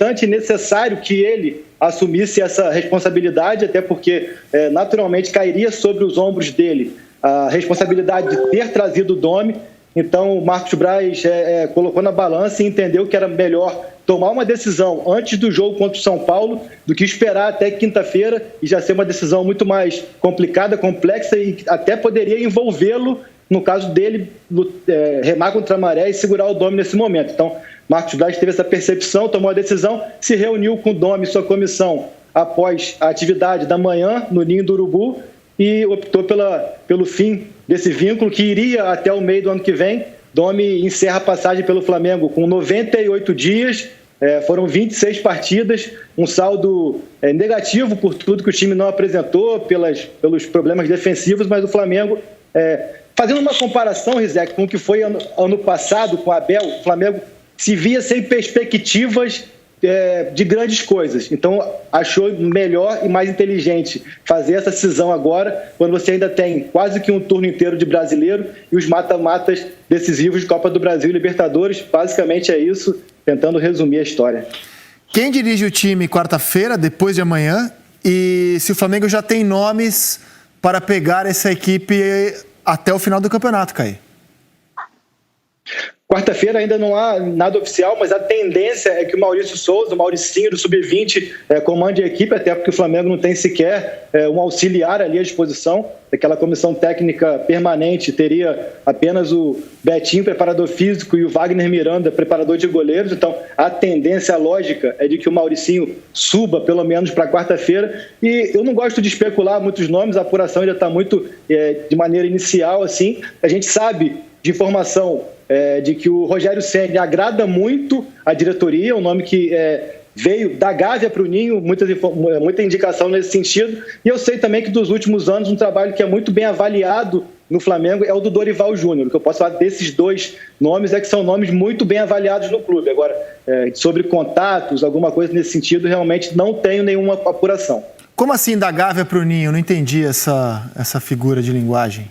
importante e necessário que ele assumisse essa responsabilidade, até porque naturalmente cairia sobre os ombros dele a responsabilidade de ter trazido o Domi. Então o Marcos Braz colocou na balança e entendeu que era melhor tomar uma decisão antes do jogo contra o São Paulo do que esperar até quinta-feira e já ser uma decisão muito mais complicada, complexa e até poderia envolvê-lo, no caso dele, remar contra a maré e segurar o Domi nesse momento. Então, Marcos Braz teve essa percepção, tomou a decisão, se reuniu com o Domi e sua comissão após a atividade da manhã no Ninho do Urubu e optou pelo fim desse vínculo que iria até o meio do ano que vem. Domi encerra a passagem pelo Flamengo com 98 dias, foram 26 partidas, um saldo negativo por tudo que o time não apresentou, pelos problemas defensivos, mas o Flamengo, fazendo uma comparação, Rizek, com o que foi ano passado com o Abel, o Flamengo se via sem perspectivas de grandes coisas. Então, achou melhor e mais inteligente fazer essa cisão agora, quando você ainda tem quase que um turno inteiro de brasileiro e os mata-matas decisivos de Copa do Brasil e Libertadores. Basicamente é isso, tentando resumir a história. Quem dirige o time quarta-feira, depois de amanhã? E se o Flamengo já tem nomes para pegar essa equipe até o final do campeonato, Caí? Quarta-feira ainda não há nada oficial, mas a tendência é que o Maurício Souza, o Mauricinho do Sub-20, comande a equipe, até porque o Flamengo não tem sequer um auxiliar ali à disposição. Aquela comissão técnica permanente teria apenas o Betinho, preparador físico, e o Wagner Miranda, preparador de goleiros. Então, a tendência lógica é de que o Mauricinho suba, pelo menos, para quarta-feira. E eu não gosto de especular muitos nomes, a apuração ainda está muito de maneira inicial, assim. A gente sabe de informação de que o Rogério Ceni agrada muito a diretoria, um nome que veio da Gávea para o Ninho, muita indicação nesse sentido. E eu sei também que dos últimos anos um trabalho que é muito bem avaliado no Flamengo é o do Dorival Júnior. O que eu posso falar desses dois nomes é que são nomes muito bem avaliados no clube. Agora, sobre contatos, alguma coisa nesse sentido, realmente não tenho nenhuma apuração. Como assim da Gávea para o Ninho? Eu não entendi essa figura de linguagem.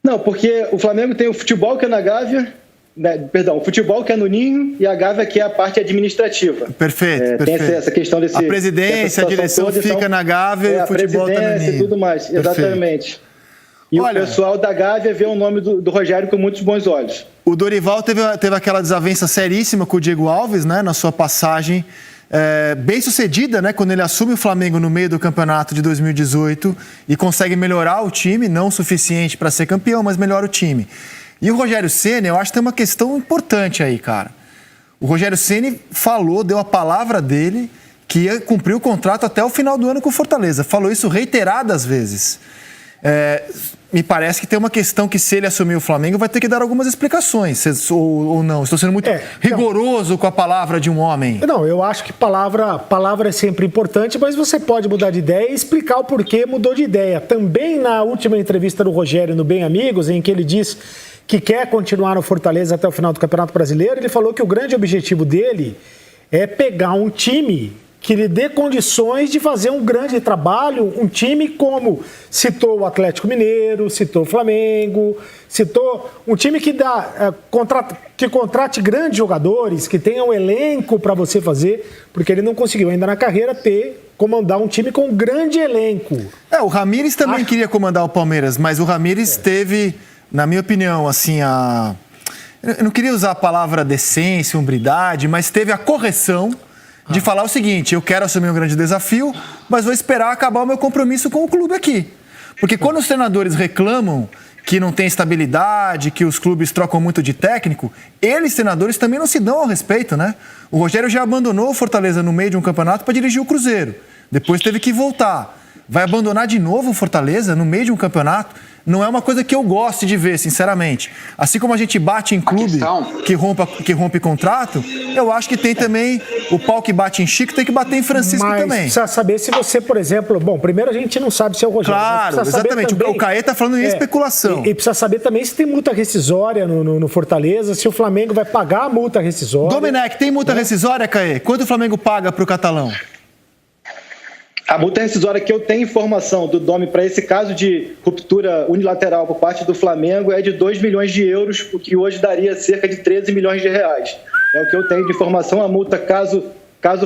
Não, porque o Flamengo tem o futebol que é na Gávea, o futebol que é no Ninho e a Gávea que é a parte administrativa. Perfeito, perfeito. Tem essa questão a presidência, a direção toda, fica na Gávea e o futebol está no Ninho. E tudo mais, perfeito. Exatamente. E o pessoal da Gávea vê o nome do Rogério com muitos bons olhos. O Dorival teve aquela desavença seríssima com o Diego Alves, né, na sua passagem bem sucedida, né, quando ele assume o Flamengo no meio do campeonato de 2018 e consegue melhorar o time, não o suficiente para ser campeão, mas melhora o time. E o Rogério Ceni, eu acho que tem uma questão importante aí, cara. O Rogério Ceni deu a palavra dele que ia cumprir o contrato até o final do ano com o Fortaleza. Falou isso reiteradas vezes. Me parece que tem uma questão que, se ele assumir o Flamengo, vai ter que dar algumas explicações, ou não. Estou sendo muito rigoroso com a palavra de um homem. Não, eu acho que palavra é sempre importante, mas você pode mudar de ideia e explicar o porquê mudou de ideia. Também na última entrevista do Rogério no Bem Amigos, em que ele diz que quer continuar no Fortaleza até o final do Campeonato Brasileiro, ele falou que o grande objetivo dele é pegar um time que lhe dê condições de fazer um grande trabalho, um time como citou o Atlético Mineiro, citou o Flamengo, citou um time que contrate grandes jogadores, que tenha um elenco para você fazer, porque ele não conseguiu ainda na carreira comandar um time com um grande elenco. O Ramires também queria comandar o Palmeiras, mas o Ramires teve, na minha opinião, assim, eu não queria usar a palavra decência, hombridade, mas teve a correção de falar o seguinte: eu quero assumir um grande desafio, mas vou esperar acabar o meu compromisso com o clube aqui. Porque quando os treinadores reclamam que não tem estabilidade, que os clubes trocam muito de técnico, eles, treinadores, também não se dão ao respeito, né? O Rogério já abandonou o Fortaleza no meio de um campeonato para dirigir o Cruzeiro. Depois teve que voltar. Vai abandonar de novo o Fortaleza no meio de um campeonato? Não é uma coisa que eu gosto de ver, sinceramente. Assim como a gente bate em clube que rompe contrato, eu acho que tem também o pau que bate em Chico, tem que bater em Francisco também. Mas precisa saber se você, por exemplo... Bom, primeiro a gente não sabe se é o Rogério. Claro, exatamente. Também, o Caê está falando em especulação. E precisa saber também se tem multa rescisória no Fortaleza, se o Flamengo vai pagar a multa rescisória. Domenech, tem multa rescisória, Caê? Quanto o Flamengo paga para o catalão? A multa rescisória que eu tenho informação do Domi para esse caso de ruptura unilateral por parte do Flamengo é de 2 milhões de euros, o que hoje daria cerca de 13 milhões de reais. É o que eu tenho de informação. A multa, caso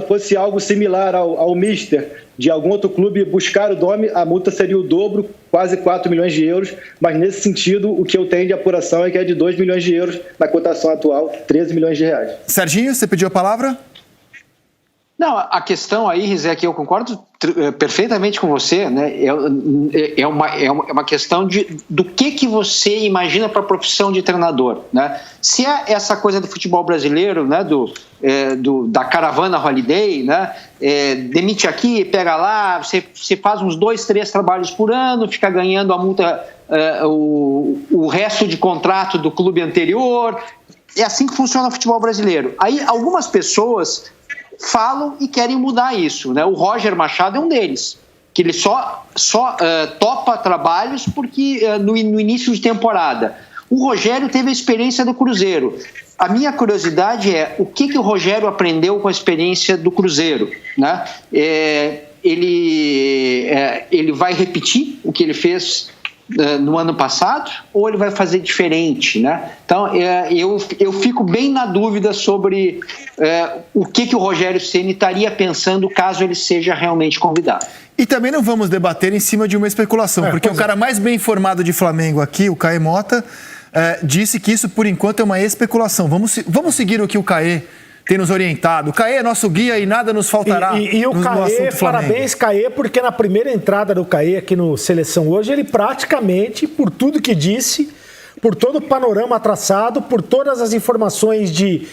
fosse algo similar ao Mister, de algum outro clube buscar o Domi, a multa seria o dobro, quase 4 milhões de euros. Mas, nesse sentido, o que eu tenho de apuração é que é de 2 milhões de euros na cotação atual, 13 milhões de reais. Serginho, você pediu a palavra? Não, a questão aí, Rizek, eu concordo perfeitamente com você, né? É uma questão do que você imagina para a profissão de treinador, né? Se é essa coisa do futebol brasileiro, né? Da caravana holiday, né? Demite aqui, pega lá, você faz uns 2, 3 trabalhos por ano, fica ganhando a multa, o resto de contrato do clube anterior. É assim que funciona o futebol brasileiro. Aí algumas pessoas falam e querem mudar isso, né? O Roger Machado é um deles, que ele só topa trabalhos porque no início de temporada. O Rogério teve a experiência do Cruzeiro. A minha curiosidade é o que o Rogério aprendeu com a experiência do Cruzeiro, né? Ele vai repetir o que ele fez no ano passado, ou ele vai fazer diferente, né? Então, eu fico bem na dúvida sobre o que o Rogério Ceni estaria pensando caso ele seja realmente convidado. E também não vamos debater em cima de uma especulação, porque o cara mais bem informado de Flamengo aqui, o Caê Mota, disse que isso, por enquanto, é uma especulação. Vamos seguir o que o Caê tem nos orientado. O Caê é nosso guia e nada nos faltará. E o Caê, parabéns, Caê, porque na primeira entrada do Caê aqui no Seleção hoje, ele praticamente, por tudo que disse, por todo o panorama traçado, por todas as informações de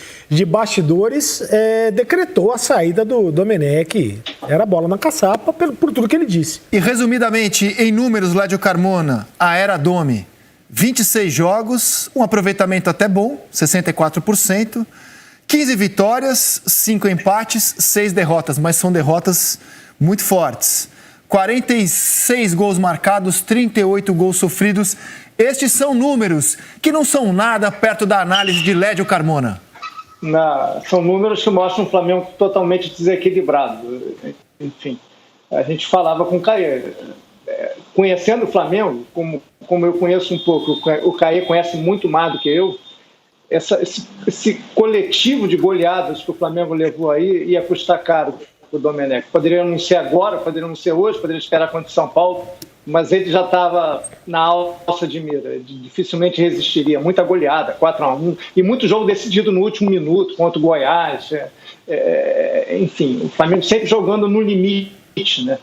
bastidores, decretou a saída do Domenech. Era bola na caçapa por tudo que ele disse. E resumidamente, em números, Lédio Carmona, a era Domi, 26 jogos, um aproveitamento até bom, 64%, 15 vitórias, 5 empates, 6 derrotas, mas são derrotas muito fortes. 46 gols marcados, 38 gols sofridos. Estes são números que não são nada perto da análise de Lédio Carmona. São números que mostram um Flamengo totalmente desequilibrado. Enfim, a gente falava com o Caê. Conhecendo o Flamengo, como eu conheço um pouco, o Caê conhece muito mais do que eu, esse coletivo de goleadas que o Flamengo levou aí ia custar caro para o Domenech. Poderia anunciar agora, poderia anunciar hoje, poderia esperar contra o São Paulo, mas ele já estava na alça de mira, dificilmente resistiria. Muita goleada, 4-1, e muito jogo decidido no último minuto contra o Goiás. Enfim, o Flamengo sempre jogando no limite, né?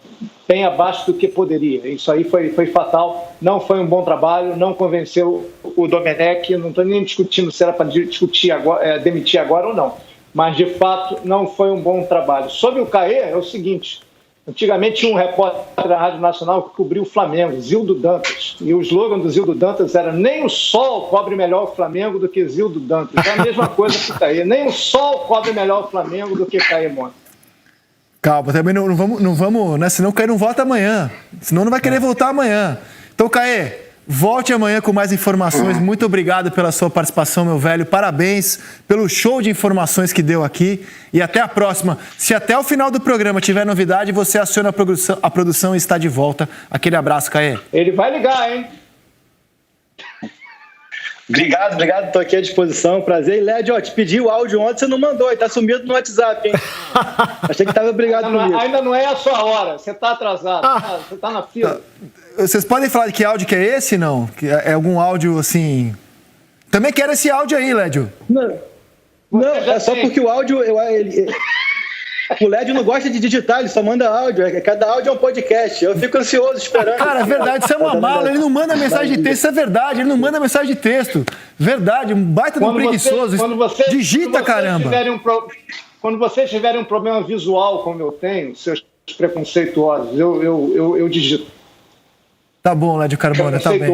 Bem abaixo do que poderia. Isso aí foi fatal, não foi um bom trabalho, não convenceu o Domenech. Não estou nem discutindo se era para discutir agora, demitir agora ou não, mas de fato não foi um bom trabalho. Sobre o Caê, é o seguinte: antigamente tinha um repórter da Rádio Nacional que cobriu o Flamengo, Zildo Dantas, e o slogan do Zildo Dantas era: nem o sol cobre melhor o Flamengo do que Zildo Dantas. É a mesma coisa que o Caê, nem o sol cobre melhor o Flamengo do que Caê Mota. Calma, também não vamos, né? Senão o Caê não volta amanhã. Senão não vai querer voltar amanhã. Então, Caê, volte amanhã com mais informações. Muito obrigado pela sua participação, meu velho. Parabéns pelo show de informações que deu aqui. E até a próxima. Se até o final do programa tiver novidade, você aciona a produção e está de volta. Aquele abraço, Caê. Ele vai ligar, hein? Obrigado, estou aqui à disposição, prazer. E Lédio, te pedi o áudio ontem, você não mandou, ele tá sumido no WhatsApp, hein? Achei que estava brigado comigo. Ainda não é a sua hora, você está atrasado, você está na fila. Vocês podem falar de que áudio que é esse, não? Que é algum áudio, assim... Também quero esse áudio aí, Lédio. Não, é só porque o áudio... O Lédio não gosta de digitar, ele só manda áudio. Cada áudio é um podcast. Eu fico ansioso esperando. Cara, é verdade, isso é uma mala. Ele não manda mensagem de texto, isso é verdade. Ele não manda mensagem de texto. Verdade, um baita de um preguiçoso. Digita, caramba. Quando vocês tiverem um problema visual, como eu tenho, seus preconceituosos, eu digito. Tá bom, Lédio Carmona, tá bem.